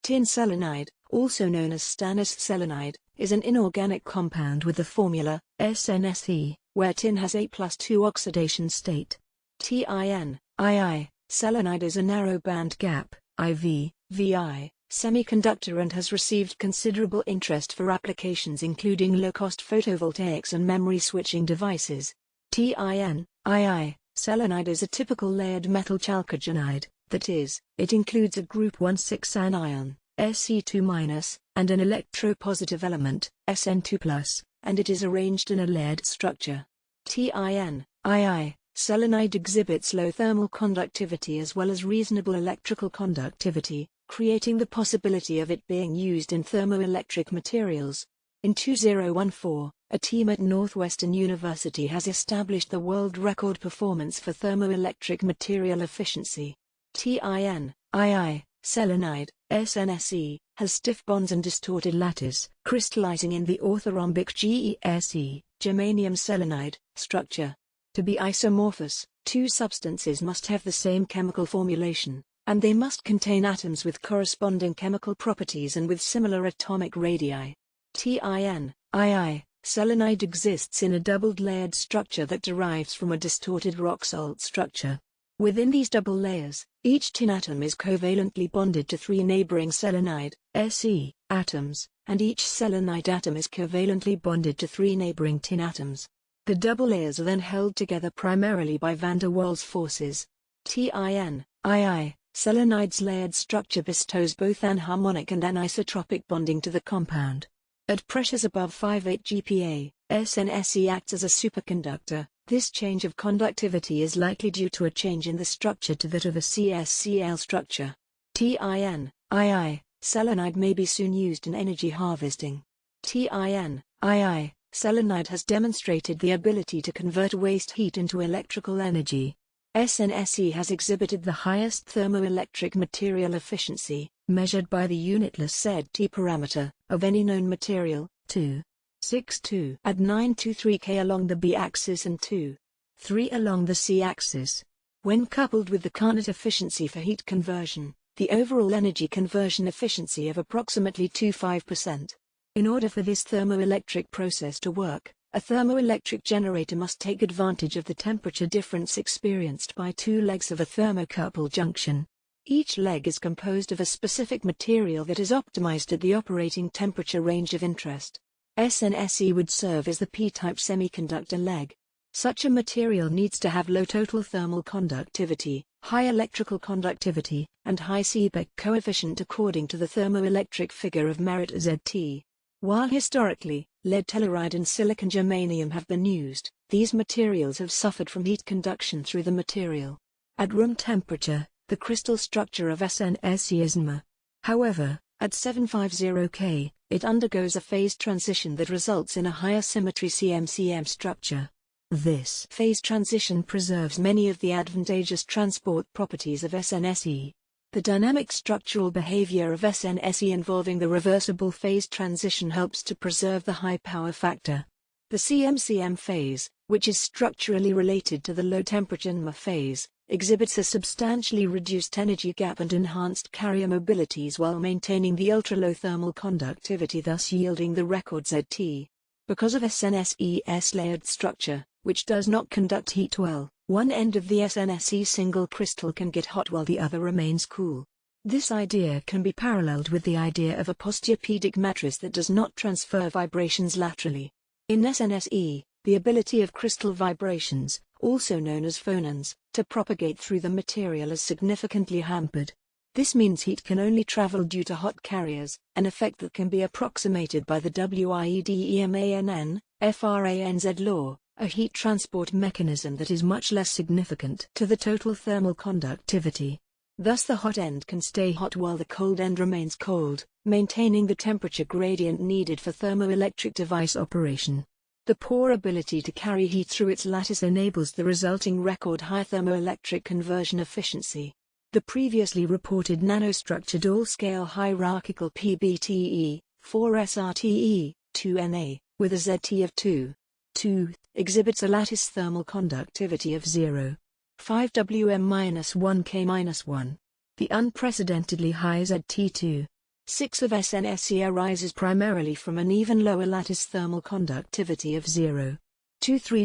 Tin selenide, also known as stannous selenide, is an inorganic compound with the formula SNSE, where tin has A+2 oxidation state. TIN, II, selenide is a narrow band gap, IV, VI, semiconductor and has received considerable interest for applications including low-cost photovoltaics and memory switching devices. TIN, II, selenide is a typical layered metal chalcogenide, that is, it includes a group 1,6 anion, Se2-, and an electropositive element, Sn2+, and it is arranged in a layered structure. TIN, II, selenide exhibits low thermal conductivity as well as reasonable electrical conductivity, creating the possibility of it being used in thermoelectric materials. In 2014, a team at Northwestern University has established the world record performance for thermoelectric material efficiency. TIN, II, selenide, SNSE, has stiff bonds and distorted lattice, crystallizing in the orthorhombic GESE, germanium selenide, structure. To be isomorphous, two substances must have the same chemical formulation, and they must contain atoms with corresponding chemical properties and with similar atomic radii. TIN, II, selenide exists in a doubled layered structure that derives from a distorted rock salt structure. Within these double layers, each tin atom is covalently bonded to three neighboring selenide, Se, atoms, and each selenide atom is covalently bonded to three neighboring tin atoms. The double layers are then held together primarily by van der Waals forces. TIN, II, selenide's layered structure bestows both anharmonic and anisotropic bonding to the compound. At pressures above 58 GPa, SNSE acts as a superconductor. This change of conductivity is likely due to a change in the structure to that of a CsCl structure. TIN, II, selenide may be soon used in energy harvesting. TIN, II, selenide has demonstrated the ability to convert waste heat into electrical energy. SNSE has exhibited the highest thermoelectric material efficiency, measured by the unitless ZT parameter, of any known material, 2.62 at 923 K along the B-axis and 2.3 along the C-axis. When coupled with the Carnot efficiency for heat conversion, the overall energy conversion efficiency of approximately 25%. In order for this thermoelectric process to work, a thermoelectric generator must take advantage of the temperature difference experienced by two legs of a thermocouple junction. Each leg is composed of a specific material that is optimized at the operating temperature range of interest. SNSE would serve as the p-type semiconductor leg. Such a material needs to have low total thermal conductivity, high electrical conductivity, and high Seebeck coefficient according to the thermoelectric figure of merit ZT. While historically, lead telluride and silicon germanium have been used, these materials have suffered from heat conduction through the material. At room temperature, the crystal structure of SNSE is NMA. However, at 750 K, it undergoes a phase transition that results in a higher symmetry CMCM structure. This phase transition preserves many of the advantageous transport properties of SNSE. The dynamic structural behavior of SNSE involving the reversible phase transition helps to preserve the high power factor. The CMCM phase, which is structurally related to the low temperature NMA phase, exhibits a substantially reduced energy gap and enhanced carrier mobilities while maintaining the ultra-low thermal conductivity, thus yielding the record ZT. Because of SNSE's layered structure, which does not conduct heat well, one end of the SNSE single crystal can get hot while the other remains cool. This idea can be paralleled with the idea of a postupedic mattress that does not transfer vibrations laterally. In SNSE, the ability of crystal vibrations, also known as phonons, to propagate through the material is significantly hampered. This means heat can only travel due to hot carriers, an effect that can be approximated by the Wiedmann-Franz law, a heat transport mechanism that is much less significant to the total thermal conductivity. Thus the hot end can stay hot while the cold end remains cold, maintaining the temperature gradient needed for thermoelectric device operation. The poor ability to carry heat through its lattice enables the resulting record high thermoelectric conversion efficiency. The previously reported nanostructured all-scale hierarchical PBTE, 4SRTE, 2Na, with a ZT of 2 exhibits a lattice thermal conductivity of 0.5 Wm-1 K-1. The unprecedentedly high ZT2 6 of SNSE arises primarily from an even lower lattice thermal conductivity of 0.23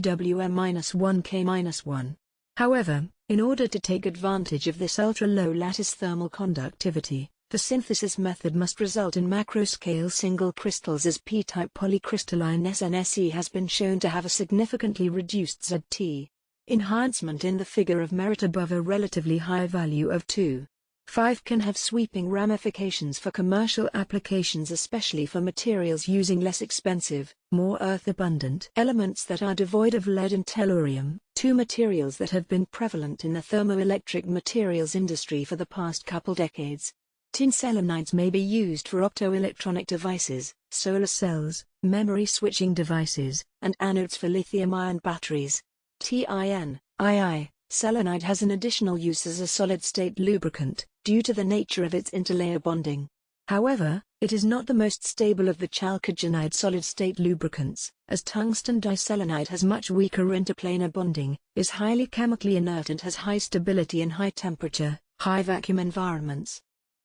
Wm-1K-1. However, in order to take advantage of this ultra-low lattice thermal conductivity, the synthesis method must result in macroscale single crystals, as p-type polycrystalline SNSE has been shown to have a significantly reduced ZT enhancement in the figure of merit above a relatively high value of 2.5 can have sweeping ramifications for commercial applications, especially for materials using less expensive, more earth-abundant elements that are devoid of lead and tellurium, two materials that have been prevalent in the thermoelectric materials industry for the past couple decades. Tin selenides may be used for optoelectronic devices, solar cells, memory switching devices, and anodes for lithium-ion batteries. Tin, II, selenide has an additional use as a solid-state lubricant, due to the nature of its interlayer bonding. However, it is not the most stable of the chalcogenide solid-state lubricants, as tungsten diselenide has much weaker interplanar bonding, is highly chemically inert and has high stability in high temperature, high vacuum environments.